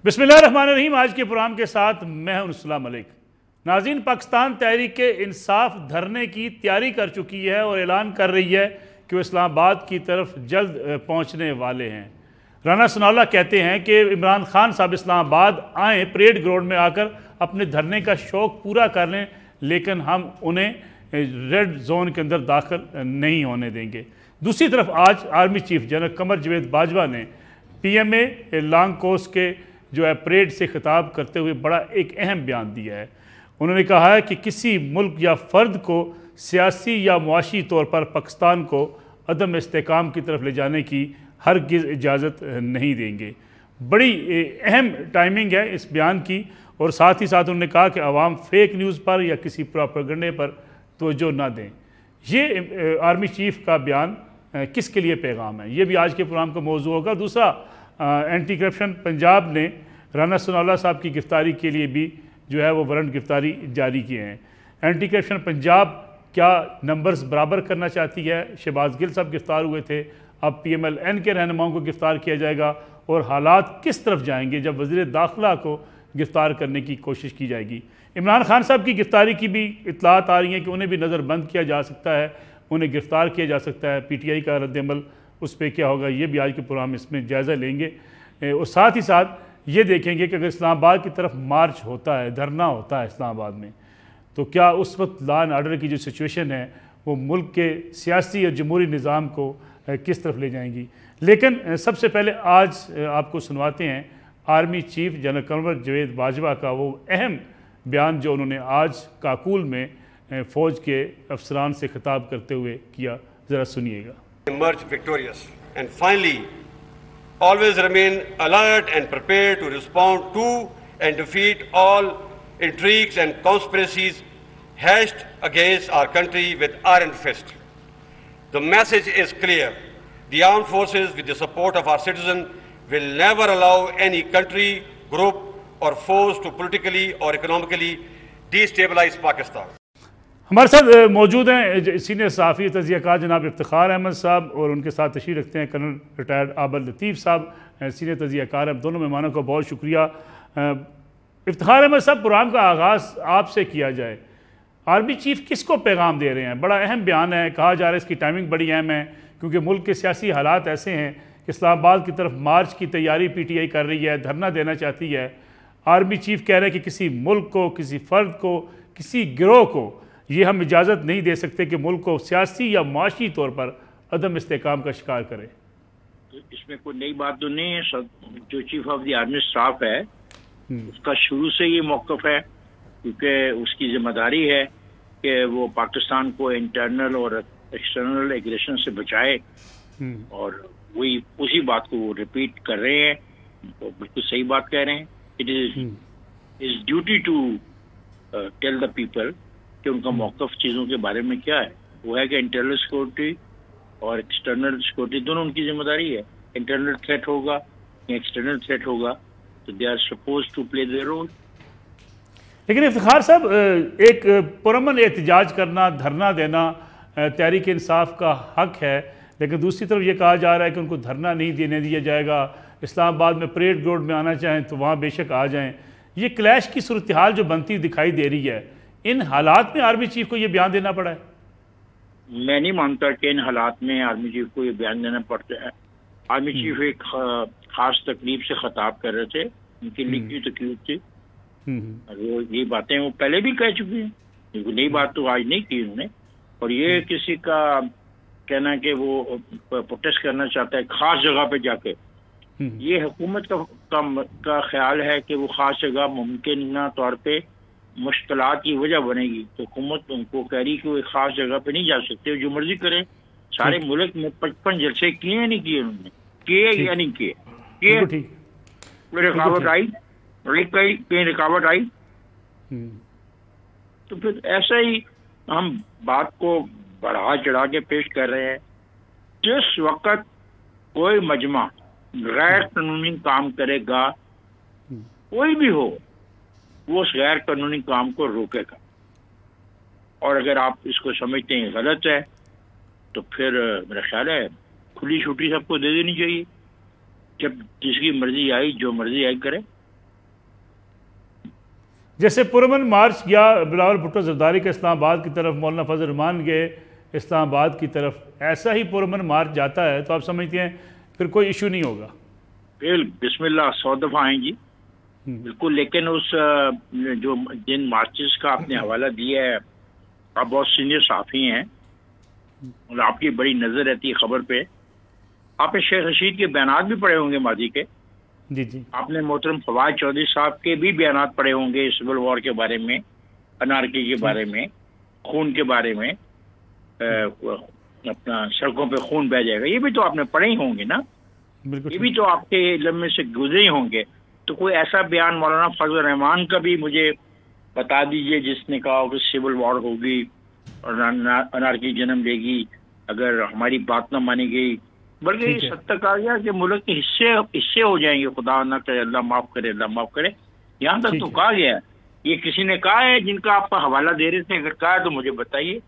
बिस्मिल्लाहिर्रहमानिर्रहीम। आज के प्रोग्राम के साथ मैं हूं सलाम मलिक। नाज़रीन, पाकिस्तान तहरीक इंसाफ धरने की तैयारी कर चुकी है और ऐलान कर रही है कि वो इस्लामाबाद की तरफ जल्द पहुंचने वाले हैं। राना सनाउल्लाह कहते हैं कि इमरान खान साहब इस्लामाबाद आएँ, परेड ग्राउंड में आकर अपने धरने का शौक़ पूरा कर लें, लेकिन हम उन्हें रेड जोन के अंदर दाखिल नहीं होने देंगे। दूसरी तरफ आज army chief general Qamar Javed Bajwa ने PMA लॉन्ग कोर्स के जो है परेड से खिताब करते हुए बड़ा एक अहम बयान दिया है। उन्होंने कहा है कि किसी मुल्क या फ़र्द को सियासी या मुआशी तौर पर पाकिस्तान को अदम इस्तेकाम की तरफ ले जाने की हरगिज़ इजाज़त नहीं देंगे। बड़ी अहम टाइमिंग है इस बयान की। और साथ ही साथ उन्होंने कहा कि अवाम फेक न्यूज़ पर या किसी प्रोपेगेंडे पर तवज्जो ना दें। ये आर्मी चीफ का बयान किसके लिए पैगाम है, ये भी आज के प्रोग्राम का मौजू होगा। दूसरा, एंटी करप्शन पंजाब ने राना सनाउल्लाह साहब की गिरफ्तारी के लिए भी जो है वो वारंट गिरफ्तारी जारी किए हैं। एंटी करप्शन पंजाब क्या नंबर्स बराबर करना चाहती है? शहबाज गिल साहब गिरफ्तार हुए थे, अब PMLN के रहनुमाओं को गिरफ्तार किया जाएगा और हालात किस तरफ जाएंगे जब वज़ीर दाखिला को गिरफ्तार करने की कोशिश की जाएगी। इमरान खान साहब की गिरफ्तारी की भी इत्तलात आ रही हैं कि उन्हें भी नज़रबंद किया जा सकता है, उन्हें गिरफ़्तार किया जा सकता है। PTI का रद्दअमल उस पर क्या होगा, ये भी आज के प्रोग्राम इसमें जायज़ा लेंगे। और साथ ही साथ ये देखेंगे कि अगर इस्लामाबाद की तरफ मार्च होता है, धरना होता है इस्लामाबाद में, तो क्या उस वक्त लॉ एंड ऑर्डर की जो सिचुएशन है वो मुल्क के सियासी और जमहूरी निज़ाम को किस तरफ ले जाएंगी। लेकिन सबसे पहले आज आपको सुनवाते हैं army chief general Qamar Javed Bajwa का वो अहम बयान जो उन्होंने आज काकूल में फ़ौज के अफसरान से खिताब करते हुए किया। ज़रा सुनिएगा। Emerge victorious and finally always remain alert and prepared to respond to and defeat all intrigues and conspiracies hatched against our country with iron fist. The message is clear. The armed forces, with the support of our citizens, will never allow any country, group or force to politically or economically destabilize Pakistan. हमारे साथ मौजूद हैं senior सहाफ़ी तज़ियाकार जनाब इफ्तिखार अहमद साहब और उनके साथ तशरीफ़ रखते हैं कर्नल रिटायर्ड आबद लतीफ़ साहब, सीनियर तज़ियाकार। अब दोनों मेहमानों का बहुत शुक्रिया। इफ्तिखार अहमद साहब, प्रोग्राम का आगाज़ आपसे किया जाए। आर्मी चीफ किसको पैगाम दे रहे हैं? बड़ा अहम बयान है, कहा जा रहा है इसकी टाइमिंग बड़ी अहम है क्योंकि मुल्क के सियासी हालात ऐसे हैं कि इस्लामाबाद की तरफ मार्च की तैयारी PTI कर रही है, धरना देना चाहती है। आर्मी चीफ कह रहे हैं कि किसी मुल्क को, किसी फ़र्द को, किसी गिरोह को ये हम इजाज़त नहीं दे सकते कि मुल्क को सियासी या माशी तौर पर अदम इस्तेकाम का शिकार करे। तो इसमें कोई नई बात तो नहीं है। जो chief of the army staff है उसका शुरू से ये मौक़िफ़ है, क्योंकि उसकी जिम्मेदारी है कि वो पाकिस्तान को इंटरनल और एक्सटर्नल एग्रेशन से बचाए, और वही उसी बात को वो रिपीट कर रहे हैं। तो बिल्कुल सही बात कह रहे हैं। It is duty to tell the people कि उनका मौक़िफ़ चीज़ों के बारे में क्या है। वो है कि इंटरनल सिक्योरिटी और एक्सटर्नल सिक्योरिटी दोनों उनकी जिम्मेदारी है। इंटरनल थ्रेट होगा या एक्सटर्नल थ्रेट होगा तो they are suppose to play their role. लेकिन इफ्तिखार साहब, एक पुरअमन एहतजाज करना, धरना देना तहरीक इंसाफ का हक है, लेकिन दूसरी तरफ ये कहा जा रहा है कि उनको धरना नहीं देने दिया जाएगा। इस्लामाबाद में परेड ग्राउंड में आना चाहें तो वहाँ बेशक आ जाएं। ये क्लैश की सूरत हाल जो बनती दिखाई दे रही है, इन हालात में आर्मी चीफ को ये बयान देना पड़ा है? मैं नहीं मानता कि इन हालात में आर्मी चीफ को ये बयान देना पड़ता है। आर्मी चीफ एक खास तकलीफ से खिताब कर रहे थे, उनकी लिखी तकलीफ थी, और ये बातें वो पहले भी कह चुके हैं। नई बात तो आज नहीं की उन्होंने। और ये किसी का कहना कि वो प्रोटेस्ट करना चाहता है खास जगह पे जाके, ये हुकूमत का ख्याल है कि वो खास जगह मुमकिन तौर पे मुश्किलात की वजह बनेगी। तो हुकूमत उनको कह रही कि वो खास जगह पे नहीं जा सकते, जो मर्जी करें। सारे मुल्क में 55 जलसे किए नहीं किए उन्होंने, किए या नहीं किए, कोई रुकावट आई, कहीं रुकावट आई। तो फिर ऐसा ही हम बात को बढ़ा चढ़ा के पेश कर रहे हैं। जिस वक्त कोई मजमा गैर कानूनी काम करेगा, कोई भी हो, वो उस गैर कानूनी काम को रोकेगा। और अगर आप इसको समझते हैं गलत है तो फिर मेरा ख्याल है खुली छुट्टी सबको दे देनी चाहिए। जब जिसकी मर्जी आई, जो मर्जी आई करे। जैसे पुरमन मार्च या बिलावल भुट्टो जरदारी के इस्लामाबाद की तरफ, मौलाना फजल रहमान गए इस्लामाबाद की तरफ, ऐसा ही पुरमन मार्च जाता है तो आप समझते हैं फिर कोई इशू नहीं होगा? बिस्मिल्लाह 100 दफ़ा आएंगी बिल्कुल, लेकिन उस जो जिन मार्चेस का आपने हवाला दिया है, आप बहुत सीनियर साफ़ी हैं और आपकी बड़ी नज़र रहती है खबर पे। आपने शेख रशीद के बयानात भी पढ़े होंगे माजी के। जी जी। आपने मोहतरम फवाद चौधरी साहब के भी बयानात पढ़े होंगे सिविल वॉर के बारे में, अनारकी के बारे में, खून के बारे में, अपना सड़कों पे खून बह जाएगा, ये भी तो आपने पढ़े ही होंगे ना, ये भी तो आपके इल्म में से गुजरे ही होंगे। तो कोई ऐसा बयान मौलाना फजल रहमान का भी मुझे बता दीजिए जिसने कहा हो कि सिविल वॉर होगी और अनारकी जन्म लेगी अगर हमारी बात ना मानी गई, बल्कि सद तक आ गया कि मुल्क के हिस्से हो जाएंगे, खुदा ना करे, अल्लाह माफ करे, अल्लाह माफ करे, यहाँ तक तो कहा गया है। ये किसी ने कहा है जिनका आप हवाला दे रहे थे? अगर कहा है तो मुझे बताइए।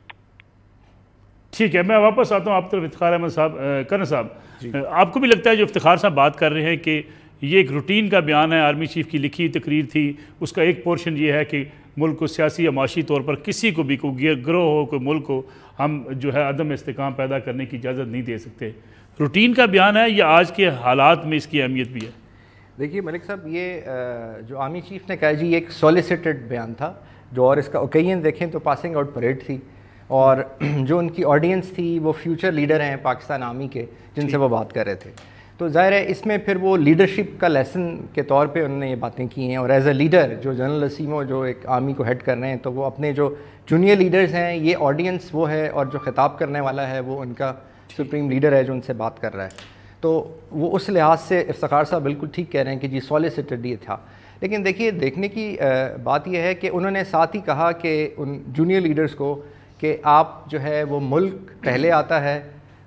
ठीक है, मैं वापस आता हूँ आप तरफ। इफ्तिखार अहमद साहब, करन साहब, आपको भी लगता है जो इफ्तिखार साहब बात कर रहे हैं कि ये एक रूटीन का बयान है, आर्मी चीफ की लिखी तकरीर थी, उसका एक पोर्शन ये है कि मुल्क को सियासी या माशी तौर पर किसी को भी, कोई गिरोह हो, कोई मुल्क को हम जो है अदम इस्तेकाम पैदा करने की इजाज़त नहीं दे सकते, रूटीन का बयान है या आज के हालात में इसकी अहमियत भी है? देखिए मलिक साहब, ये जो आर्मी चीफ ने कहा जी एक सॉलिसिटेड बयान था जो, और इसका ओकेजन देखें तो पासिंग आउट परेड थी और जो उनकी ऑडियंस थी वो फ्यूचर लीडर हैं पाकिस्तान आर्मी के जिनसे वो बात कर रहे थे। तो ज़ाहिर है इसमें फिर वो लीडरशिप का लेसन के तौर पे उन्होंने ये बातें की हैं और एज अ लीडर जो जनरल असीमो जो एक आर्मी को हेड कर रहे हैं, तो वो अपने जो जूनियर लीडर्स हैं, ये ऑडियंस वो है और जो खिताब करने वाला है वो उनका सुप्रीम लीडर है जो उनसे बात कर रहा है। तो वो उस लिहाज से इफ्तिखार साहब बिल्कुल ठीक कह रहे हैं कि जी सॉलिसिटेड ये था। लेकिन देखिए देखने की बात यह है कि उन्होंने साथ ही कहा कि उन जूनियर लीडर्स को कि आप जो है वो मुल्क पहले आता है,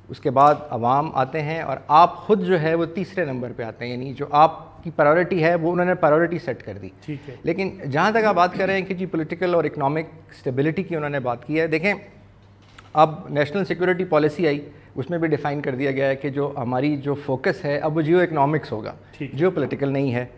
उसके बाद अवाम आते हैं और आप ख़ुद जो है वो तीसरे नंबर पे आते हैं, यानी जो आपकी प्रायोरिटी है वो उन्होंने प्रायोरिटी सेट कर दी। ठीक है। लेकिन जहाँ तक आप बात कर रहे हैं कि जी पॉलिटिकल और इकनॉमिक स्टेबिलिटी की उन्होंने बात की है, देखें अब नेशनल सिक्योरिटी पॉलिसी आई, उसमें भी डिफ़ाइन कर दिया गया है कि जो हमारी जो फोकस है अब वो जियो इकनॉमिक्स होगा, जियो पॉलिटिकल नहीं है।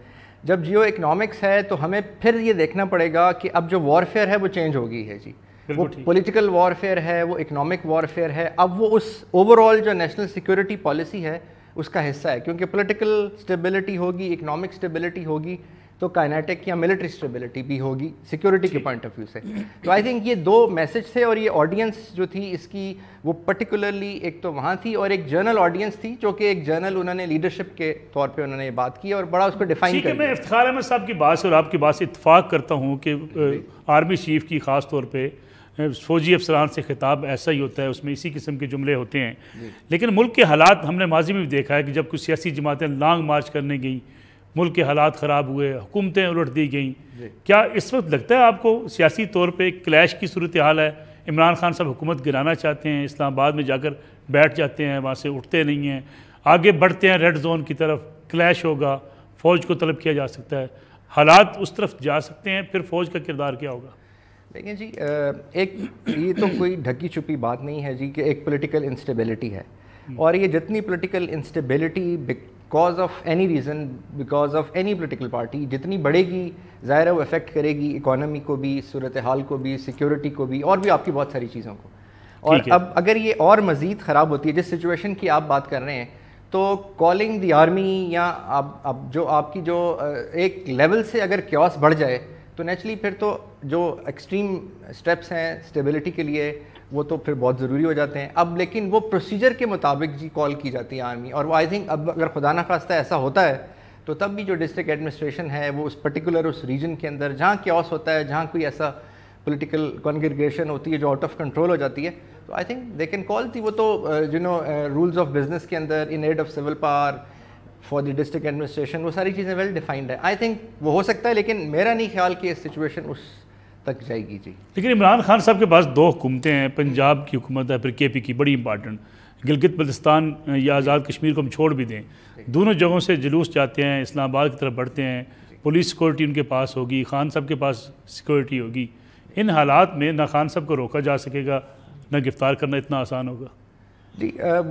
जब जियो इकनॉमिक्स है तो हमें फिर ये देखना पड़ेगा कि अब जो वॉरफेयर है वो चेंज हो गई है जी, वो पॉलिटिकल वॉरफेयर है, वो इकनॉमिक वॉरफेयर है, अब वो उस ओवरऑल जो नेशनल सिक्योरिटी पॉलिसी है उसका हिस्सा है, क्योंकि पॉलिटिकल स्टेबिलिटी होगी, इकनॉमिक स्टेबिलिटी होगी तो काइनेटिक या मिलिट्री स्टेबिलिटी भी होगी सिक्योरिटी के पॉइंट ऑफ व्यू से। तो आई थिंक ये दो मैसेज थे और ये ऑडियंस जो थी इसकी वो पर्टिकुलरली एक तो वहाँ थी और एक जर्नल ऑडियंस थी जो कि एक जर्नल उन्होंने लीडरशिप के तौर पे उन्होंने ये बात की और बड़ा उसको डिफाइन कर दिया। मैं इफ्तिखार अहमद साहब की बात से और आपकी बात से इत्तफाक करता हूँ कि आर्मी चीफ की ख़ास तौर पर फ़ौजी अफसरान से खिताब ऐसा ही होता है, उसमें इसी किस्म के जुमले होते हैं। लेकिन मुल्क के हालात हमने माजी में भी देखा है कि जब कुछ सियासी जमातें लॉन्ग मार्च करने गई, मुल्क के हालात ख़राब हुए, हुकूमतें उलट दी गई। क्या इस वक्त लगता है आपको सियासी तौर पे क्लैश की सूरत हाल है? इमरान खान साहब हुकूमत गिराना चाहते हैं, इस्लामाबाद में जाकर बैठ जाते हैं, वहाँ से उठते नहीं हैं, आगे बढ़ते हैं रेड जोन की तरफ, क्लैश होगा, फ़ौज को तलब किया जा सकता है, हालात उस तरफ जा सकते हैं, फिर फ़ौज का किरदार क्या होगा? देखिए जी, एक ये तो कोई ढकी छुपी बात नहीं है जी कि एक पॉलिटिकल इंस्टेबिलिटी है और ये जितनी political instability because of any reason, because of any political party जितनी बढ़ेगी ज़ाहिर है वो अफेक्ट करेगी इकोनॉमी को भी, सूरत हाल को भी, सिक्योरिटी को भी और भी आपकी बहुत सारी चीज़ों को। और अब अगर ये और मज़ीद ख़राब होती है जिस सिचुएशन की आप बात कर रहे हैं, तो कॉलिंग द आर्मी या अब जो आपकी जो एक लेवल से अगर क्योस बढ़ जाए तो नेचुरली फिर तो जो एक्सट्रीम स्टेप्स हैं स्टेबिलिटी के लिए वो तो फिर बहुत ज़रूरी हो जाते हैं। अब लेकिन वो प्रोसीजर के मुताबिक जी कॉल की जाती है आर्मी, और वो आई थिंक अब अगर खुदा न खास्ता ऐसा होता है तो तब भी जो डिस्ट्रिक्ट एडमिनिस्ट्रेशन है वो उस पर्टिकुलर उस रीजन के अंदर जहाँ क्योस होता है, जहाँ कोई ऐसा पॉलिटिकल कॉन्ग्रीगेशन होती है जो आउट ऑफ कंट्रोल हो जाती है, तो I think they can call थी। वो तो you know rules of business के अंदर in aid of civil power for the district administration वो सारी चीज़ें वेल डिफाइंड है। आई थिंक वो हो सकता है, लेकिन मेरा नहीं ख्याल कि सिचुएशन उस तक जाएगी जी। लेकिन इमरान खान साहब के पास दो हुकूमतें हैं, पंजाब की हुकूमत है, फिर KP की बड़ी इंपॉर्टेंट, गिलगित बल्तिस्तान या आज़ाद कश्मीर को हम छोड़ भी दें, दोनों जगहों से जुलूस जाते हैं, इस्लामाबाद की तरफ बढ़ते हैं, पुलिस सिक्योरिटी उनके पास होगी, खान साहब के पास सिक्योरिटी होगी। इन हालात में ना खान साहब को रोका जा सकेगा, ना गिरफ्तार करना इतना आसान होगा। जी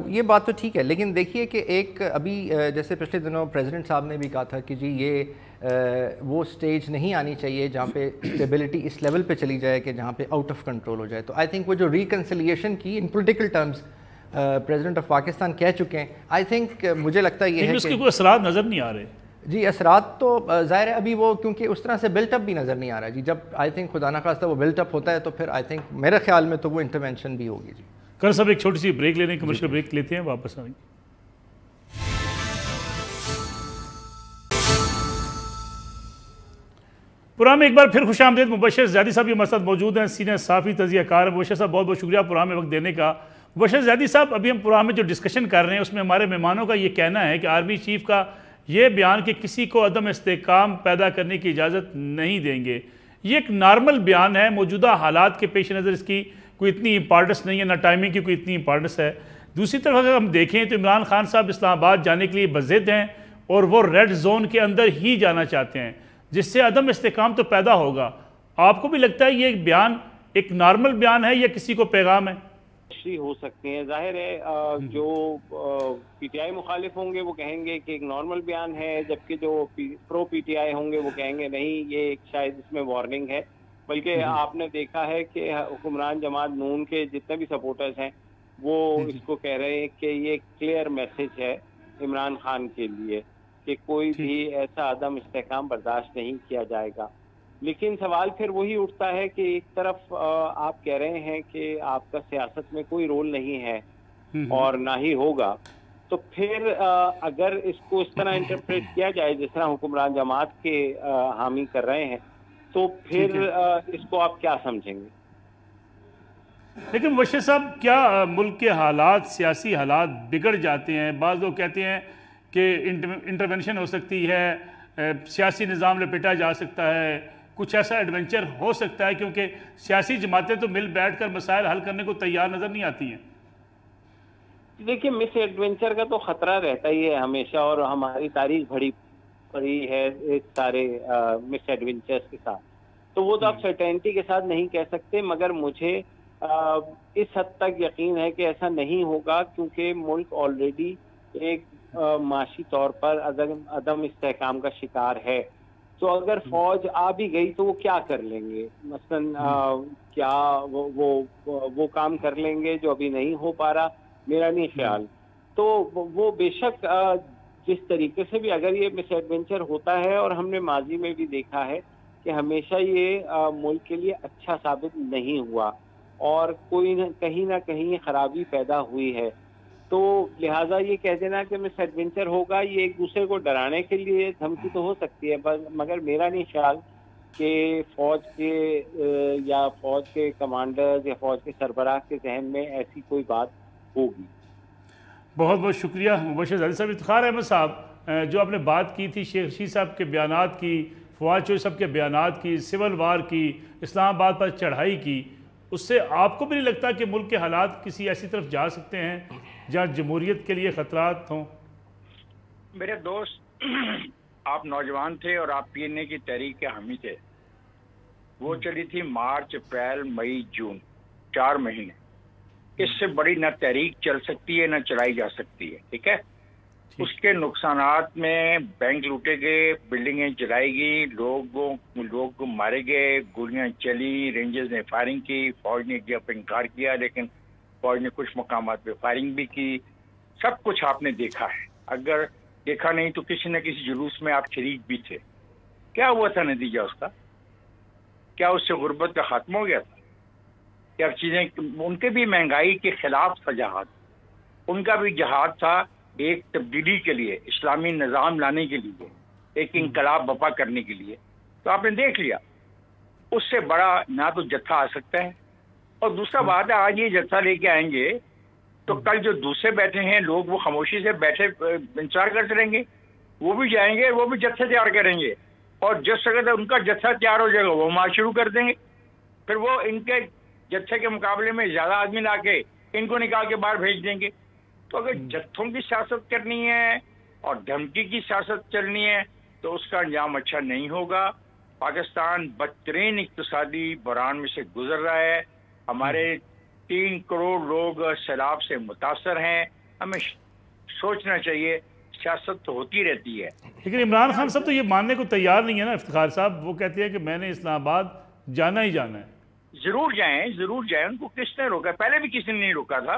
ये बात तो ठीक है, लेकिन देखिए कि एक अभी जैसे पिछले दिनों प्रेसिडेंट साहब ने भी कहा था कि जी ये वो स्टेज नहीं आनी चाहिए जहाँ पे स्टेबिलिटी इस लेवल पे चली जाए कि जहाँ पे आउट ऑफ कंट्रोल हो जाए। तो आई थिंक वो जो रिकन्सिलिएशन की इन political terms president of Pakistan कह चुके हैं, आई थिंक मुझे लगता है ये है उसके कोई असरात नज़र नहीं आ रहे। जी असरात तो ज़ाहिर है अभी वो क्योंकि उस तरह से बिल्टअप भी नज़र नहीं आ रहा है जी। जब आई थिंक खुदा ना खास्ता वो बिल्टअप होता है तो फिर आई थिंक मेरे ख्याल में तो वो इंटरवेंशन भी होगी जी। कर सब एक छोटी सी ब्रेक ले लें, कमर्शियल ब्रेक लेते हैं, वापस आएंगे। प्रोग्राम में एक बार फिर खुशामदीद। मुबशर ज़ैदी साहब ये मसद मौजूद हैं, सीनियर साफ़ी तज़कियाकार। मुबशर साहब बहुत बहुत शुक्रिया प्रोग्राम में वक्त देने का। मुबशर ज़ैदी साहब, अभी हम प्रोग्राम में जो डिस्कशन कर रहे हैं उसमें हमारे मेहमानों का ये कहना है कि आर्मी चीफ का ये बयान कि किसी को अदम इस्तेकाम पैदा करने की इजाज़त नहीं देंगे, ये एक नॉर्मल बयान है। मौजूदा हालात के पेश नज़र इसकी कोई इतनी इंपॉर्टेंस नहीं है, ना टाइमिंग की कोई इतनी इंपॉर्टेंस है। दूसरी तरफ अगर हम देखें तो इमरान खान साहब इस्लामाबाद जाने के लिए बज़िद हैं और वो रेड जोन के अंदर ही जाना चाहते हैं, जिससे अदम इस्तेकाम तो पैदा होगा। आपको भी लगता है ये एक बयान एक नॉर्मल बयान है या किसी को पैगाम है? हो सकते हैं, जाहिर है जो पीटीआई मुखालिफ होंगे वो कहेंगे कि एक नॉर्मल बयान है, जबकि जो प्रो पीटीआई होंगे वो कहेंगे नहीं ये एक शायद इसमें वार्निंग है। बल्कि आपने देखा है कि हुक्मरान जमात नून के जितने भी सपोर्टर्स हैं वो इसको कह रहे हैं कि ये क्लियर मैसेज है इमरान खान के लिए कि कोई भी ऐसा अदम इस्तेकाम बर्दाश्त नहीं किया जाएगा। लेकिन सवाल फिर वही उठता है कि एक तरफ आप कह रहे हैं कि आपका सियासत में कोई रोल नहीं है और ना ही होगा, तो फिर अगर इसको इस तरह इंटरप्रेट किया जाए जिस तरह हुक्मरान जमात के हामी कर रहे हैं, तो फिर इसको आप क्या समझेंगे? लेकिन मुबशर साहब, क्या मुल्क के हालात, सियासी हालात बिगड़ जाते हैं? बाज़ लोग कहते हैं कि इंटरवेंशन हो सकती है, सियासी निज़ाम लपेटा जा सकता है, कुछ ऐसा एडवेंचर हो सकता है, क्योंकि सियासी जमातें तो मिल बैठ कर मसाइल हल करने को तैयार नज़र नहीं आती हैं। देखिए, मिस एडवेंचर का तो खतरा रहता ही है हमेशा, और हमारी तारीख भरी पड़ी है इस सारे मिस एडवेंचर्स के साथ। तो वो तो आप सर्टेनिटी के साथ नहीं कह सकते, मगर मुझे इस हद तक यकीन है कि ऐसा नहीं होगा, क्योंकि मुल्क ऑलरेडी एक माशी तौर पर अदम इस्तेहकाम का शिकार है। तो अगर फौज आ भी गई तो वो क्या कर लेंगे? मसलन क्या वो काम कर लेंगे जो अभी नहीं हो पा रहा? मेरा नहीं ख्याल। तो वो बेशक जिस तरीके से भी अगर ये मिस एडवेंचर होता है, और हमने माजी में भी देखा है कि हमेशा ये मुल्क के लिए अच्छा साबित नहीं हुआ और कोई कहीं ना कहीं खराबी पैदा हुई है, तो लिहाजा ये कह देना कि मिस एडवेंचर होगा, ये एक दूसरे को डराने के लिए धमकी तो हो सकती है, मगर मेरा नहीं ख्याल कि फौज के या फौज के कमांडर्स या फौज के सरबराह के जहन में ऐसी कोई बात होगी। बहुत बहुत शुक्रिया मुबशर ज़ैदी साहब। इफ्तिखार अहमद साहब, जो आपने बात की थी शेख रशीद साहब के बयानात की, फवाद चौधरी साहब के बयानात की, सिविल वार की, इस्लामाबाद पर चढ़ाई की, उससे आपको भी नहीं लगता कि मुल्क के हालात किसी ऐसी तरफ जा सकते हैं जहाँ जमहूरियत के लिए ख़तरात हों? मेरे दोस्त, आप नौजवान थे और आप पीएनए की तहरीक के हामी थे। वो चली थी मार्च, अप्रैल, मई, जून, 4 महीने। इससे बड़ी न तहरीक चल सकती है न चलाई जा सकती है, ठीक है। उसके नुकसानात में बैंक लूटे गए, बिल्डिंगें जलाई गई, लोग मारे गए, गोलियां चली, रेंजर्स ने फायरिंग की, फौज ने जब इनकार किया, लेकिन फौज ने कुछ मकामात पे फायरिंग भी की। सब कुछ आपने देखा है। अगर देखा नहीं तो किसी न किसी जुलूस में आप शरीक भी थे। क्या हुआ था नतीजा उसका? क्या उससे गुर्बत का खात्मा हो गया था? क्या चीजें, उनके भी महंगाई के खिलाफ था जहाद, उनका भी जहाद था एक तब्दीली के लिए, इस्लामी निज़ाम लाने के लिए, एक इनकलाब बपा करने के लिए। तो आपने देख लिया, उससे बड़ा ना तो जत्था आ सकता है। और दूसरा बात है, आज ये जत्था लेके आएंगे तो कल जो दूसरे बैठे हैं लोग, वो खामोशी से बैठे इंतजार करते रहेंगे। वो भी जाएंगे, वो भी जत्थे तैयार करेंगे, और जिस जगह उनका जत्था तैयार हो जाएगा वो मार्च शुरू कर देंगे। फिर वो इनके जत्थे के मुकाबले में ज्यादा आदमी ला के इनको निकाल के बाहर भेज देंगे। तो अगर जत्थों की सियासत करनी है और धमकी की सियासत चलनी है तो उसका अंजाम अच्छा नहीं होगा। पाकिस्तान बदतरीन इक्तिसादी बहरान में से गुजर रहा है। हमारे 3 करोड़ लोग सैलाब से मुतासर हैं। हमें सोचना चाहिए, सियासत तो होती रहती है। लेकिन इमरान खान साहब तो ये मानने को तैयार नहीं है ना इफ्तिखार साहब, वो कहते हैं कि मैंने इस्लामाबाद जाना ही जाना है। जरूर जाएं, उनको किसने रोका? पहले भी किसी ने नहीं रोका था।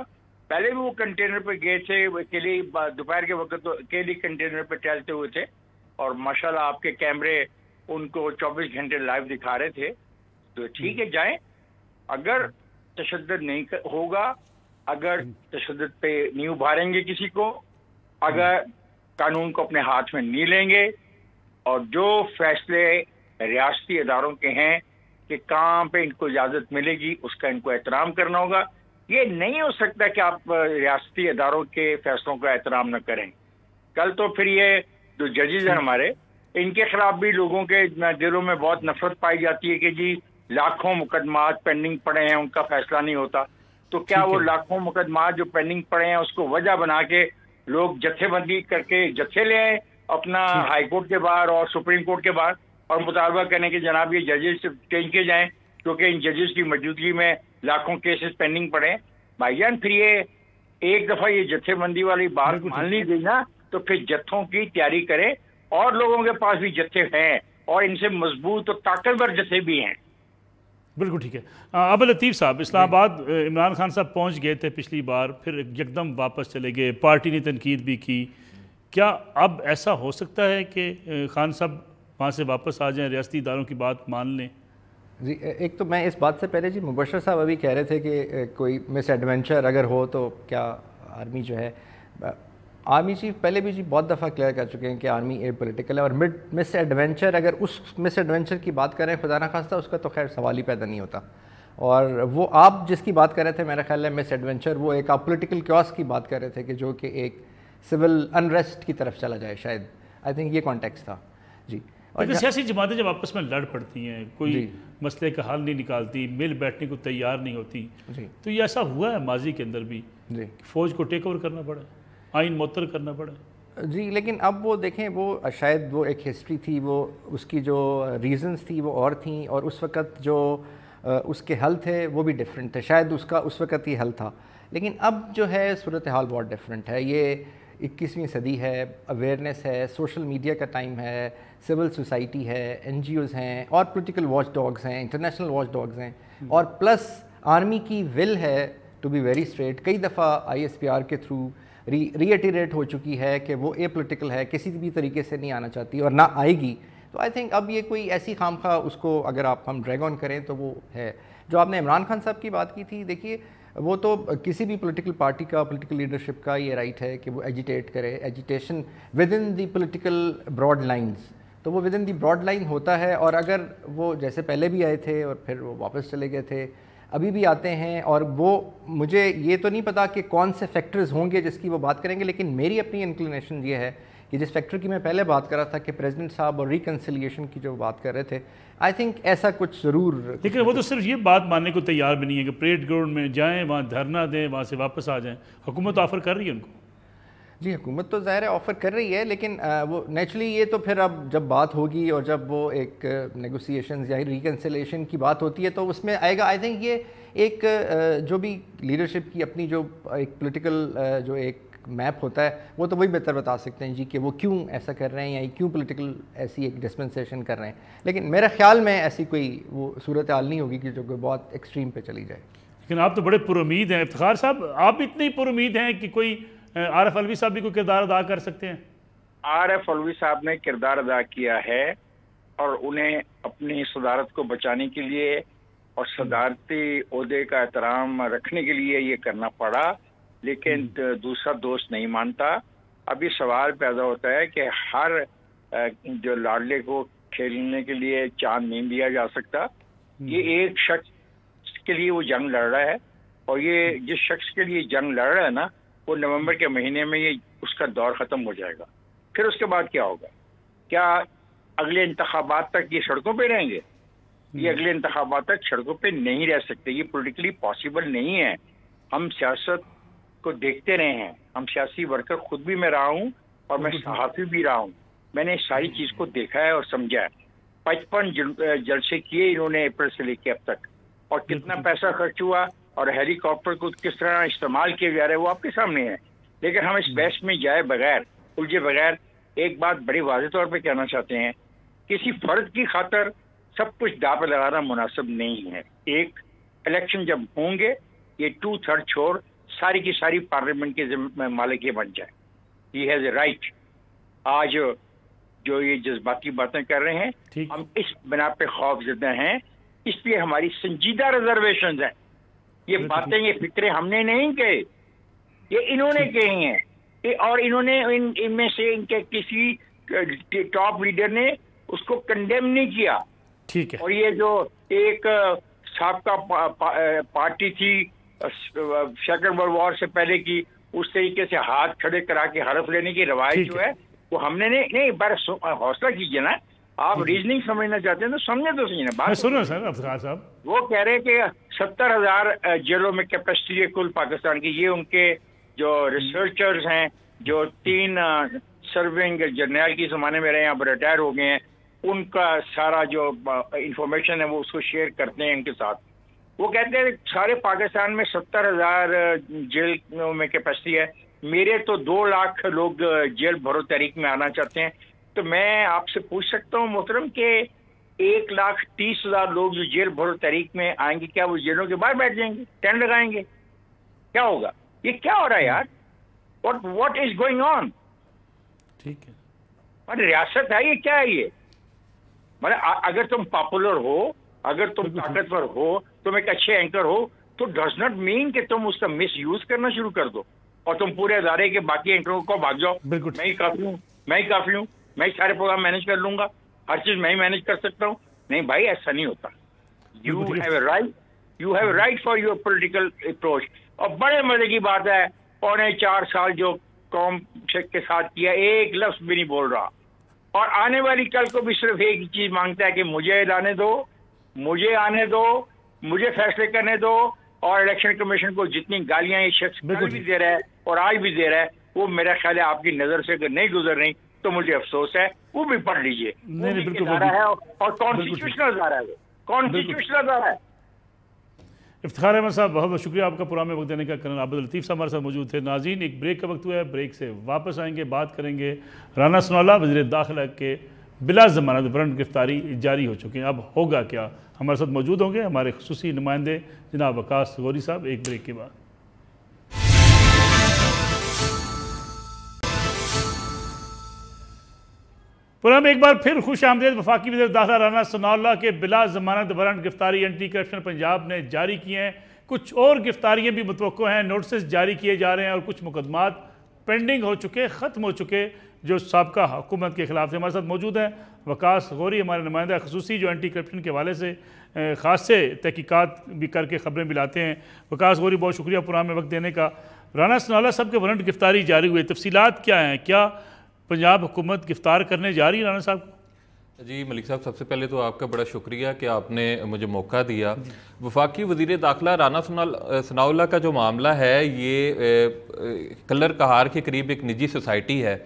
पहले भी वो कंटेनर पे गए थे, अकेले दोपहर के वक्त तो अकेले कंटेनर पे टहलते हुए थे, और माशाल्लाह आपके कैमरे उनको 24 घंटे लाइव दिखा रहे थे। तो ठीक है, जाएं। अगर तशद्दुद नहीं होगा, अगर तशद्दुद पे नहीं उभारेंगे किसी को, अगर कानून को अपने हाथ में नहीं लेंगे, और जो फैसले रियासती इदारों के हैं कि कहाँ पे इनको इजाज़त मिलेगी उसका इनको एहतराम करना होगा। ये नहीं हो सकता कि आप रियासती इदारों के फैसलों का एहतराम न करें। कल तो फिर ये जो जजेज हैं हमारे, इनके खिलाफ भी लोगों के दिलों में बहुत नफरत पाई जाती है कि जी लाखों मुकदमात पेंडिंग पड़े हैं, उनका फैसला नहीं होता। तो क्या वो लाखों मुकदमात जो पेंडिंग पड़े हैं उसको वजह बना के लोग जत्थेबंदी करके जत्थे ले आए अपना हाई कोर्ट के बाहर और सुप्रीम कोर्ट के बाहर, और मुतालबा करने के जनाब ये जजेस चेंज किए जाएं क्योंकि इन जजेस की मौजूदगी में लाखों केसेस पेंडिंग पड़े हैं? भाईजान, फिर ये एक दफा ये जत्थेबंदी वाली बात मान ली गई ना, तो फिर जत्थों की तैयारी करें, और लोगों के पास भी जत्थे हैं और इनसे मजबूत और ताकतवर जत्थे भी हैं। बिल्कुल ठीक है। अब लतीफ़ साहब, इस्लामाबाद इमरान खान साहब पहुंच गए थे पिछली बार, फिर एकदम वापस चले गए, पार्टी ने तनकीद भी की। क्या अब ऐसा हो सकता है कि खान साहब वहाँ से वापस आ जाएं, रियासती इदारों की बात मान लें? जी, एक तो मैं इस बात से पहले जी मुबशर साहब अभी कह रहे थे कि कोई मिस एडवेंचर अगर हो तो क्या आर्मी जो है, आर्मी चीफ पहले भी जी बहुत दफ़ा क्लियर कर चुके हैं कि आर्मी ए पोलिटिकल है, और मिस एडवेंचर अगर उस मिस एडवेंचर की बात करें खुदा ना खास्ता, उसका तो खैर सवाल ही पैदा नहीं होता। और वो आप जिसकी बात कर रहे थे मेरा ख्याल है मिस एडवेंचर, वो एक आप पोलिटिकल क्योस की बात कर रहे थे कि जो कि एक सिविल अनरेस्ट की तरफ चला जाए, शायद आई थिंक ये कॉन्टेक्स्ट था जी। और सियासी जमातें जब आपस में लड़ पड़ती हैं, कोई मसले का हल नहीं निकालती, मिल बैठने को तैयार नहीं होती, तो ये ऐसा हुआ है माजी के अंदर भी, फौज को टेक ओवर करना पड़ा, आइन मुअत्तल करना पड़ा जी। लेकिन अब वो देखें, वो शायद वो एक हिस्ट्री थी, वो उसकी जो रीजंस थी वो और थी, और उस वक़्त जो उसके हल थे वो भी डिफरेंट थे, शायद उसका उस वक़्त ही हल था। लेकिन अब जो है सूरत हाल बहुत डिफरेंट है। ये 21वीं सदी है, अवेयरनेस है, सोशल मीडिया का टाइम है, सिविल सोसाइटी है, NGOs हैं, और पॉलिटिकल वॉच डॉग्स हैं, इंटरनेशनल वॉच डॉग्स हैं, और प्लस आर्मी की विल है टू बी वेरी स्ट्रेट। कई दफ़ा ISPR के थ्रू रीइटरेट हो चुकी है कि वो ए पोलिटिकल है, किसी भी तरीके से नहीं आना चाहती और ना आएगी। तो आई थिंक अब ये कोई ऐसी खामखा उसको अगर हम ड्रैग ऑन करें तो वो है। जो आपने इमरान खान साहब की बात की थी, देखिए वो तो किसी भी पॉलिटिकल पार्टी का, पॉलिटिकल लीडरशिप का ये राइट है कि वो एजिटेट करे, agitation within the political broad lines, तो वो within the broad line होता है। और अगर वो जैसे पहले भी आए थे और फिर वो वापस चले गए थे, अभी भी आते हैं, और वो मुझे ये तो नहीं पता कि कौन से फैक्टर्स होंगे जिसकी वो बात करेंगे, लेकिन मेरी अपनी इंक्लिनेशन ये है कि जिस फैक्टर की मैं पहले बात कर रहा था कि प्रेसिडेंट साहब और रिकन्सिलिएशन की जो बात कर रहे थे, आई थिंक ऐसा कुछ ज़रूर। लेकिन वो तो सिर्फ ये बात मानने को तैयार भी नहीं है कि परेड ग्राउंड में जाएँ, वहाँ धरना दें, वहाँ से वापस आ जाएँ। हुकूमत ऑफ़र कर रही है उनको। जी, हुकूमत तो ज़ाहिर है ऑफ़र कर रही है, लेकिन वो नेचुरली ये तो फिर अब जब बात होगी और जब वो एक नेगोशिएशंस या रिकन्सिलिएशन की बात होती है तो उसमें आएगा। आई थिंक ये एक जो भी लीडरशिप की अपनी जो एक पॉलिटिकल जो एक मैप होता है, वो तो वही बेहतर बता सकते हैं जी कि वो क्यों ऐसा कर रहे हैं या क्यों पॉलिटिकल ऐसी एक डिस्पेंसेशन कर रहे हैं। लेकिन मेरे ख्याल में ऐसी कोई वो सूरत हाल नहीं होगी कि जो कोई बहुत एक्सट्रीम पे चली जाए। लेकिन आप तो बड़े पुरुमीद हैं इफ्तिखार साहब, आप इतनी पुरुमीद हैं कि कोई आरफ अलवी साहब भी कोई किरदार अदा कर सकते हैं? आरफ अलवी साहब ने किरदार अदा किया है, और उन्हें अपनी सदारत को बचाने के लिए और सदारती ओहदे का एहतराम रखने के लिए ये करना पड़ा, लेकिन दूसरा दोस्त नहीं मानता। अभी सवाल पैदा होता है कि हर जो लाडले को खेलने के लिए चांद नहीं दिया जा सकता। ये एक शख्स के लिए वो जंग लड़ रहा है, और ये जिस शख्स के लिए जंग लड़ रहा है ना, वो नवंबर के महीने में ये उसका दौर ख़त्म हो जाएगा। फिर उसके बाद क्या होगा? क्या अगले इंतखाबात तक ये सड़कों पे रहेंगे? ये अगले इंतखाबात तक सड़कों पे नहीं रह सकते, ये पॉलिटिकली पॉसिबल नहीं है। हम सियासत को देखते रहे हैं, हम सियासी वर्कर खुद भी मैं रहा हूँ और मैं सहाफ़ी भी रहा हूँ। मैंने इस सारी चीज़ को देखा है और समझा है। 55 जलसे किए इन्होंने अप्रैल से लेके अब तक, और कितना पैसा खर्च हुआ और हेलीकॉप्टर को किस तरह इस्तेमाल किया जा रहा है वो आपके सामने है। लेकिन हम इस बहस में जाए बगैर, उलझे बगैर, एक बात बड़ी वाज़ेह तौर पे कहना चाहते हैं, किसी फर्द की खातर सब कुछ दांव पे लगाना मुनासिब नहीं है। एक इलेक्शन जब होंगे, ये 2/3 छोड़ सारी की सारी पार्लियामेंट के मालिक ये बन जाए। He has a right. आज जो ये जज्बाती बातें कर रहे हैं, हम इस बिना पे खौफजदा हैं, इसलिए हमारी संजीदा रिजर्वेशन है। ये बातें, ये फिक्रे हमने नहीं कहे, ये इन्होंने कही हैं। और इन्होंने इनमें से इनके किसी टॉप लीडर ने उसको कंडेम नहीं किया। ठीक है। और ये जो एक साबका पार्टी थी सेकंड वर्ल्ड वॉर से पहले की, उस तरीके से हाथ खड़े करा के हड़प लेने की रवायत जो है वो हमने नहीं बार हौसला कीजिए ना। आप रीजनिंग समझना चाहते हैं तो समझे तो सही ना बात। सुनो सर अफ्तार साहब, वो कह रहे हैं कि 70,000 जेलों में कैपेसिटी है कुल पाकिस्तान की। ये उनके जो रिसर्चर्स हैं, जो 3 सर्विंग जर्नल की जमाने में रहे हैं, अब रिटायर हो गए हैं, उनका सारा जो इंफॉर्मेशन है वो उसको शेयर करते हैं इनके साथ। वो कहते हैं सारे पाकिस्तान में 70,000 जेल में कैपेसिटी है। मेरे तो 2 लाख लोग जेल भरो तहरीक में आना चाहते हैं। तो मैं आपसे पूछ सकता हूँ मोहतरम के 1,30,000 लोग जो जेल भरो तहरीक में आएंगे, क्या वो जेलों के बाहर बैठ जाएंगे, टेंट लगाएंगे? क्या होगा? ये क्या हो रहा है यार? What is going on? ठीक है, अरे रियासत है ये, क्या है ये? मतलब अगर तुम पॉपुलर हो, अगर तुम ताकतवर हो, तुम एक अच्छे एंकर हो, तो डज नॉट मीन कि तुम उसका मिस यूज करना शुरू कर दो और तुम पूरे अदारे के बाकी एंकरों को भाग जाओ। मैं ही काफी हूँ, मैं ही काफी हूँ, मैं ही सारे प्रोग्राम मैनेज कर लूंगा, हर चीज मैं ही मैनेज कर सकता हूँ। नहीं भाई, ऐसा नहीं होता। You have right for your political approach. और बड़े मजे की बात है, 4.25 साल जो कौम के साथ किया, एक लफ्ज भी नहीं बोल रहा, और आने वाली कल को भी सिर्फ एक ही चीज मांगता है कि मुझे लाने दो, मुझे आने दो, मुझे फैसले करने दो। और इलेक्शन कमीशन को जितनी गालियां ये शख्स कल भी दे रहा है और आज भी दे रहा है, वो मेरा ख्याल है आपकी नजर से अगर नहीं गुजर रही तो मुझे अफसोस है। वो भी पढ़ लीजिए, है और कॉन्स्टिट्यूशनल अदारा है, वो कॉन्स्टिट्यूशनल अदारा है। इफ्तिखार अहमद साहब, बहुत बहुत शुक्रिया आपका प्रोग्राम में वक्त देने का। कर्नल आबिद लतीफ़ साहब हमारे साथ मौजूद थे। नाज़रीन, एक ब्रेक का वक्त हुआ है, ब्रेक से वापस आएंगे, बात करेंगे राना सनाउल्लाह वज़ीर दाखिला के बिला ज़मानत वारंट गिरफ्तारी जारी हो चुके हैं, अब होगा क्या? हमारे साथ मौजूद होंगे हमारे खुसूसी नुमाइंदे जनाब वकास गौरी साहब, एक ब्रेक के बाद। प्रोग्राम एक बार फिर खुश आमदेद। वफाकी वज़ीर दाखिला राना सनाउल्लाह के बिला ज़मानत वारंट गिरफ्तारी एंटी करप्शन पंजाब ने जारी किए हैं। कुछ और गिरफ्तारियाँ भी मुतवक्को हैं, नोटिस जारी किए जा रहे हैं और कुछ मुकदमात पेंडिंग हो चुके, ख़त्म हो चुके जो साबका हुकूमत के खिलाफ थे। हमारे साथ मौजूद हैं वकास गौरी, हमारे नुमाइंदा खसूसी, जो एंटी करप्शन के हवाले से ख़ास से तहकीकात भी करके ख़बरें भी लाते हैं। वकास गौरी, बहुत शुक्रिया प्रोग्राम में वक्त देने का। राना सनाउल्लाह साहब के वारंट गिरफ्तारी जारी हुई, तफसीलात क्या हैं? क्या पंजाब हुकूमत गिरफ्तार करने जा रही है राना साहब? जी मलिक साहब, सबसे पहले तो आपका बड़ा शुक्रिया कि आपने मुझे मौका दिया। वफाकी वज़ीर दाखिला राना सनाउल्लाह का जो मामला है, ये कलर कहार के करीब एक निजी सोसाइटी है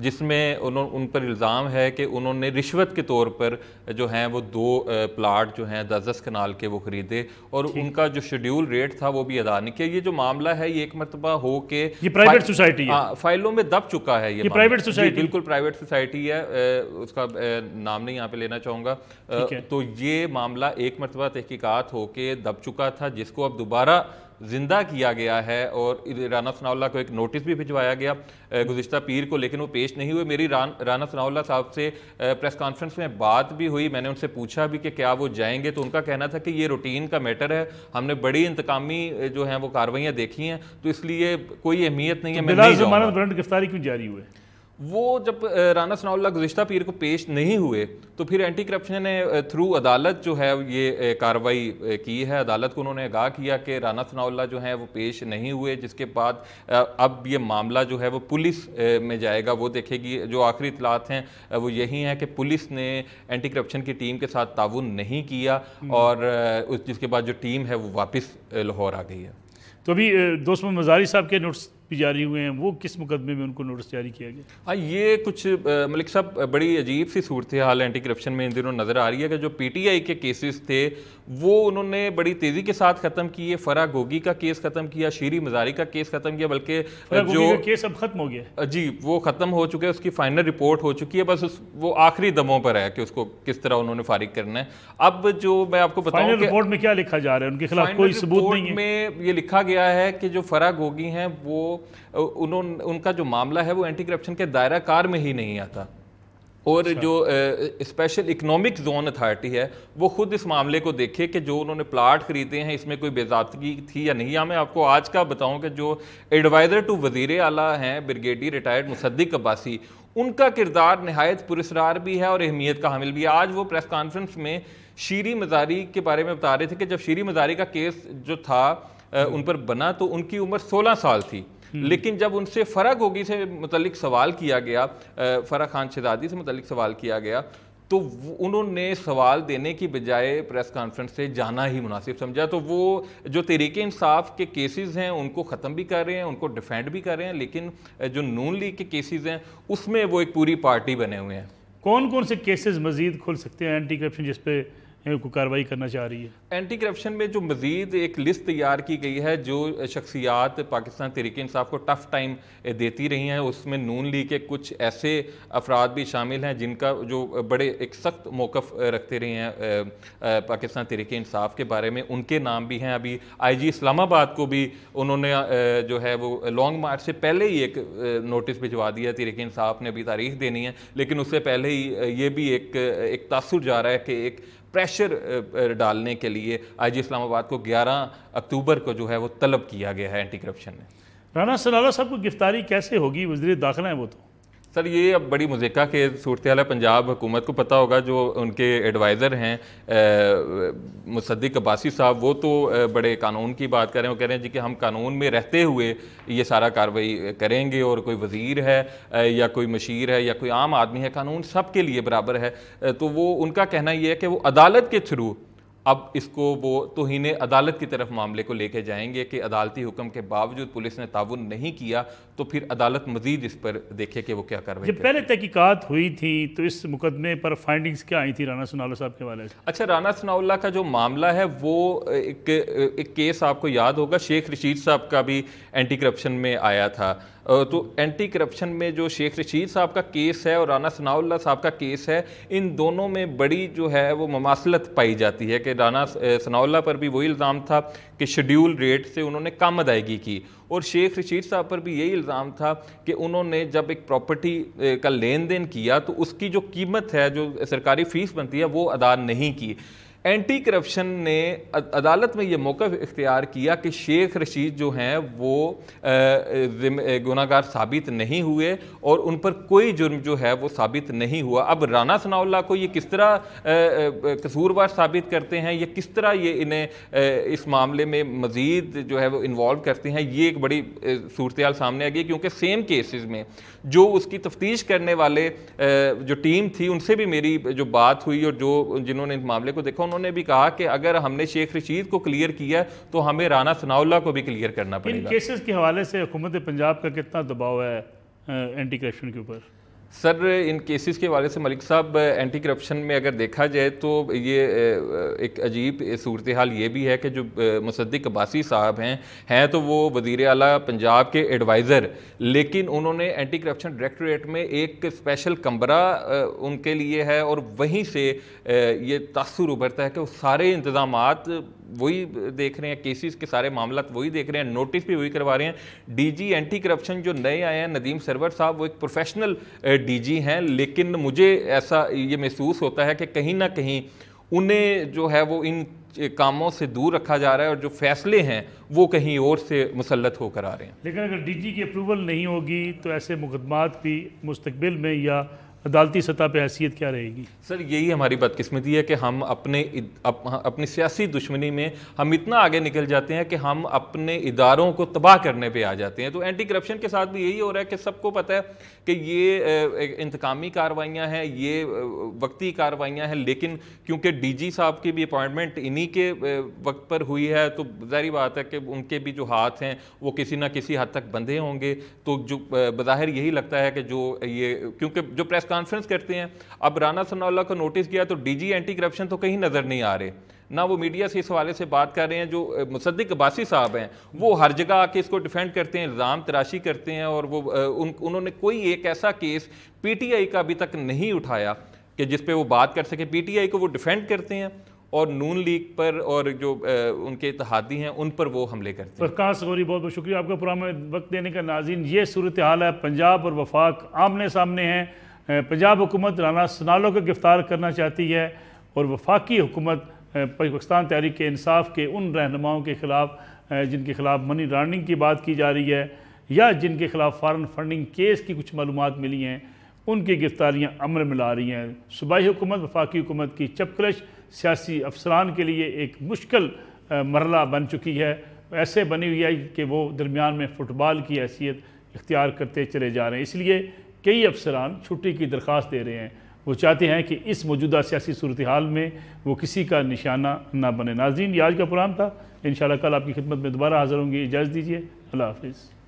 जिसमें उन पर इल्ज़ाम है कि उन्होंने रिश्वत के तौर पर जो हैं वो 2 प्लाट जो हैं 10-10 कनाल के वो ख़रीदे और उनका जो शेड्यूल रेट था वो भी अदा नहीं किया। ये जो मामला है ये एक मरतबा हो के ये प्राइवेट सोसाइटी है, फाइलों में दब चुका है। ये प्राइवेट सोसाइटी, बिल्कुल प्राइवेट सोसाइटी है, उसका नाम नहीं यहाँ पे लेना चाहूँगा। तो ये मामला एक मरतबा तहकीकात हो के दब चुका था, जिसको अब दोबारा जिंदा किया गया है और राना सनाउल्लाह को एक नोटिस भी भिजवाया गया गुज़िश्ता पीर को, लेकिन वो पेश नहीं हुए। मेरी राना सनाउल्लाह साहब से प्रेस कॉन्फ्रेंस में बात भी हुई, मैंने उनसे पूछा भी कि क्या वो जाएंगे, तो उनका कहना था कि ये रूटीन का मैटर है, हमने बड़ी इंतकामी जो हैं वो कार्रवाइयाँ देखी हैं, तो इसलिए कोई अहमियत नहीं है। मैं नहीं जाऊँगा। वारंट गिरफ्तारी क्यों जारी हुए? वो जब राना सनाउल्लाह गुज़िश्ता पीर को पेश नहीं हुए तो फिर एंटी करप्शन ने थ्रू अदालत जो है ये कार्रवाई की है। अदालत को उन्होंने आगाह किया कि राना सनाउल्लाह जो है वो पेश नहीं हुए, जिसके बाद अब ये मामला जो है वो पुलिस में जाएगा, वो देखेगी। जो आखिरी इतलात हैं वो यही हैं कि पुलिस ने एंटी करप्शन की टीम के साथ ताउन नहीं किया और जिसके बाद जो टीम है वो वापस लाहौर आ गई है। तो अभी दोस्त मोहम्मद मज़ारी साहब के नोट्स भी जारी हुए हैं, वो किस मुकदमे में उनको नोटिस जारी किया गया? हाँ, ये कुछ मलिक साहब बड़ी अजीब सी सूरत हाल एंटी करप्शन में इन दिनों नज़र आ रही है कि जो पीटीआई के केसेस थे वो उन्होंने बड़ी तेज़ी के साथ ख़त्म किए। फरा गोगी का केस ख़त्म किया, शीरी मज़ारी का केस ख़त्म किया, बल्कि जो केस अब ख़त्म हो गया जी वो ख़त्म हो चुका है, उसकी फाइनल रिपोर्ट हो चुकी है, बस वो आखिरी दमों पर है कि उसको किस तरह उन्होंने फारिग करना है। अब जो मैं आपको बताऊं कि रिपोर्ट में क्या लिखा जा रहा है, उनके खिलाफ कोई सबूत नहीं है। में ये लिखा गया है कि जो फरा गोगी हैं वो उनका जो मामला है वो एंटी करप्शन के दायरा कार में ही नहीं आता, और जो स्पेशल इकोनॉमिक जोन अथॉरिटी है वो खुद इस मामले को देखे कि जो उन्होंने प्लाट खरीदे हैं इसमें कोई बेज़ाब्तगी थी या नहीं। या मैं आपको आज का बताऊं कि जो एडवाइज़र टू वज़ीर आला हैं ब्रिगेडियर रिटायर्ड मुसद्दिक अब्बासी, उनका किरदार नहायत पुरस्कार भी है और अहमियत का हामिल भी है। आज वो प्रेस कॉन्फ्रेंस में शीरी मज़ारी के बारे में बता रहे थे कि जब शीरी मज़ारी का केस जो था उन पर बना तो उनकी उम्र 16 साल थी, लेकिन जब उनसे फरा गोगी से मुतल्लिक सवाल किया गया, फरा खान शहजादी से मुतल्लिक सवाल किया गया, तो उन्होंने सवाल देने की बजाय प्रेस कॉन्फ्रेंस से जाना ही मुनासिब समझा। तो वो जो तहरीके इंसाफ के केसेस हैं उनको ख़त्म भी कर रहे हैं, उनको डिफेंड भी कर रहे हैं, लेकिन जो नून लीग के केसेस हैं उसमें वो एक पूरी पार्टी बने हुए हैं। कौन कौन से केसेस मजीद खुल सकते हैं एंटी करप्शन जिस पे को कार्रवाई करना चाह रही है? एंटी करप्शन में जो मज़ीद एक लिस्ट तैयार की गई है जो शख्सियात पाकिस्तान तहरीके इंसाफ को टफ़ टाइम देती रही हैं, उसमें नून लीग के कुछ ऐसे अफराद भी शामिल हैं जिनका जो बड़े एक सख्त मौक़िफ़ रखते रहे हैं पाकिस्तान तहरीके इंसाफ के बारे में, उनके नाम भी हैं। अभी IG इस्लामाबाद को भी उन्होंने जो है वो लॉन्ग मार्च से पहले ही एक नोटिस भिजवा दिया, तहरीके इंसाफ ने अभी तारीख देनी है, लेकिन उससे पहले ही ये भी एक तासुर जा रहा है कि एक प्रेशर डालने के लिए IG इस्लामाबाद को 11 अक्टूबर को जो है वो तलब किया गया है एंटी करप्शन में। राना सनाउल्लाह साहब को गिरफ्तारी कैसे होगी? वज़ीर दाखिला है वो तो। सर ये अब बड़ी मुज़क्का के सूरत हाल है, पंजाब हुकूमत को पता होगा, जो उनके एडवाइज़र हैं मुसद्दिक अब्बासी साहब, वो तो बड़े कानून की बात कर रहे हैं। वो कह रहे हैं जी कि हम कानून में रहते हुए ये सारा कार्रवाई करेंगे, और कोई वज़ीर है या कोई मशीर है या कोई आम आदमी है, कानून सब के लिए बराबर है। तो वो उनका कहना ये है कि वो अदालत के थ्रू अब इसको वो तौहीन अदालत की तरफ मामले को लेके जाएंगे कि अदालती हुक्म के बावजूद पुलिस ने ताउन नहीं किया तो फिर अदालत मजीद इस पर देखे कि वो क्या कार्रवाई। जब पहले तहकीकात हुई थी तो इस मुकदमे पर फाइंडिंग्स क्या आई थी राना सनाउल्लाह साहब के हवाले से? अच्छा, राना सनाउल्लाह का जो मामला है वो एक केस आपको याद होगा, शेख रशीद साहब का भी एंटी करप्शन में आया था। तो एंटी करप्शन में जो शेख रशीद साहब का केस है और राना सनाउल्लाह साहब का केस है, इन दोनों में बड़ी जो है वो ममासलत पाई जाती है कि राना सनाउल्लाह पर भी वही इल्ज़ाम था कि शेड्यूल रेट से उन्होंने कम अदायगी की, और शेख रशीद साहब पर भी यही इल्ज़ाम था कि उन्होंने जब एक प्रॉपर्टी का लेन देन किया तो उसकी जो कीमत है, जो सरकारी फ़ीस बनती है, वो अदा नहीं की। एंटी करप्शन ने अदालत में ये मौक़िफ़ इख्तियार किया कि शेख रशीद जो हैं वो गुनाहगार साबित नहीं हुए और उन पर कोई जुर्म जो है वो साबित नहीं हुआ। अब राना सनाउल्लाह को ये किस तरह कसूरवार साबित करते हैं, ये किस तरह ये इन्हें इस मामले में मज़ीद जो है वो इन्वॉल्व करते हैं, ये एक बड़ी सूरत हाल सामने आ गई, क्योंकि सेम केसेस में जो उसकी तफ्तीश करने वाले जो टीम थी उनसे भी मेरी जो बात हुई और जो जिन्होंने इस मामले को देखा उन्होंने भी कहा कि अगर हमने शेख रशीद को क्लियर किया तो हमें राना सनाउल्लाह को भी क्लियर करना पड़ेगा। इन केसेस के हवाले से हुकूमत पंजाब का कितना दबाव है एंटी करप्शन के ऊपर? सर इन केसेस के हवाले से मलिक साहब, एंटी करप्शन में अगर देखा जाए तो ये एक अजीब सूरत हाल ये भी है कि जो मुसद्दिक अब्बासी साहब हैं तो वो वज़ीर आला पंजाब के एडवाइज़र, लेकिन उन्होंने एंटी करप्शन डायरेक्टरेट में एक स्पेशल कमरा उनके लिए है, और वहीं से ये तासुर उभरता है कि वो सारे इंतज़ामात वही देख रहे हैं, केसेस के सारे मामला वही देख रहे हैं, नोटिस भी वही करवा रहे हैं। DG एंटी करप्शन जो नए आए हैं नदीम सरवर साहब, वो एक प्रोफेशनल DG हैं, लेकिन मुझे ऐसा ये महसूस होता है कि कहीं ना कहीं उन्हें जो है वो इन कामों से दूर रखा जा रहा है और जो फैसले हैं वो कहीं और से मुसल्लत होकर आ रहे हैं। लेकिन अगर DG की अप्रूवल नहीं होगी तो ऐसे मुकदमात भी मुस्तकबिल में या अदालती सतह पे हैसियत क्या रहेगी? सर यही हमारी बदकिस्मती है कि हम अपनी सियासी दुश्मनी में हम इतना आगे निकल जाते हैं कि हम अपने इदारों को तबाह करने पे आ जाते हैं। तो एंटी करप्शन के साथ भी यही हो रहा है कि सबको पता है कि ये इंतकामी कार्रवाइयाँ हैं, ये वक्ती कार्रवाइयाँ हैं, लेकिन क्योंकि डीजी साहब की भी अपॉइंटमेंट इन्हीं के वक्त पर हुई है तो ज़ाहिर बात है कि उनके भी जो हाथ हैं वो किसी ना किसी हद तक बंधे होंगे। तो जो बज़ाहिर यही लगता है कि जो ये, क्योंकि जो प्रेस कॉन्फ्रेंस करते हैं, अब राना सनाउल्लाह को नोटिस किया तो डीजी एंटी करप्शन तो कहीं नज़र नहीं आ रहे, ना वो मीडिया से इस हवाले से बात कर रहे हैं। जो मुसद्दिक अब्बासी साहब हैं वो हर जगह आके इसको डिफेंड करते हैं, इल्ज़ाम तराशी करते हैं, और वो उन्होंने कोई एक ऐसा केस पीटीआई का अभी तक नहीं उठाया कि जिस पे वो बात कर सके। पीटीआई को वो डिफेंड करते हैं और नून लीग पर और जो उनके इत्तेहादी हैं उन पर वो हमले करते हैं। फरकान सगोरी बहुत बहुत शुक्रिया आपका प्रोग्राम में वक्त देने का। नाज़रीन, ये सूरत हाल है, पंजाब और वफाक आमने सामने हैं। पंजाब हुकूमत राना सनाउल्लाह को गिरफ्तार करना चाहती है और वफाकी हुकूमत पाकिस्तान तहरीक इंसाफ के उन रहनुमाओं के ख़िलाफ़ जिनके खिलाफ मनी लॉन्ड्रिंग की बात की जा रही है या जिनके खिलाफ फॉरेन फंडिंग केस की कुछ मालूमात मिली हैं, उनकी गिरफ्तारियाँ अमल में ला रही हैं। सूबाई हुकूमत वफाकी हुकूमत की चपकलश सियासी अफसरान के लिए एक मुश्किल मरला बन चुकी है। ऐसे बनी हुई है कि वो दरमियान में फ़ुटबॉल की हैसियत इख्तियार करते चले जा रहे हैं। इसलिए कई अफसरान छुट्टी की दरख्वास्त दे रहे हैं। वो चाहते हैं कि इस मौजूदा सियासी सूरत हाल में वो किसी का निशाना ना बने। नाज़रीन, ये आज का प्रोग्राम था। इंशाअल्लाह कल आपकी खिदमत में दोबारा हाज़िर होंगे। इजाज़त दीजिए। अल्लाह हाफ़िज़।